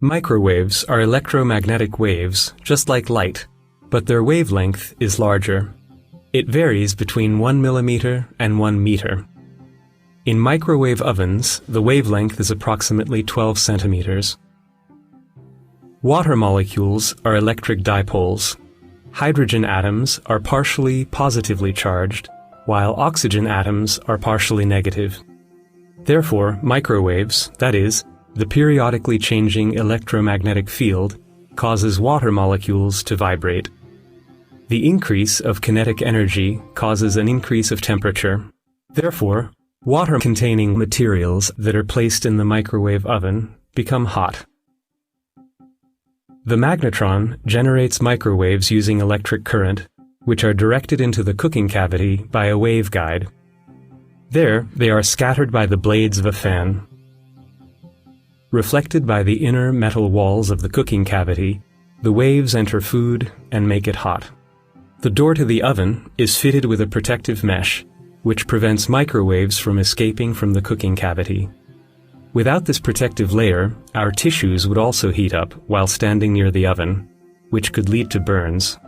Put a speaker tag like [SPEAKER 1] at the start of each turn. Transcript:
[SPEAKER 1] Microwaves are electromagnetic waves, just like light, but their wavelength is larger. It varies between 1 millimeter and 1 meter. In microwave ovens, the wavelength is approximately 12 centimeters. Water molecules are electric dipoles. Hydrogen atoms are partially positively charged, while oxygen atoms are partially negative. Therefore, microwaves, that is, the periodically changing electromagnetic field, causes water molecules to vibrate. The increase of kinetic energy causes an increase of temperature. Therefore, water-containing materials that are placed in the microwave oven become hot. The magnetron generates microwaves using electric current, which are directed into the cooking cavity by a waveguide. There, they are scattered by the blades of a fan. Reflected by the inner metal walls of the cooking cavity, the waves enter food and make it hot. The door to the oven is fitted with a protective mesh, which prevents microwaves from escaping from the cooking cavity. Without this protective layer, our tissues would also heat up while standing near the oven, which could lead to burns.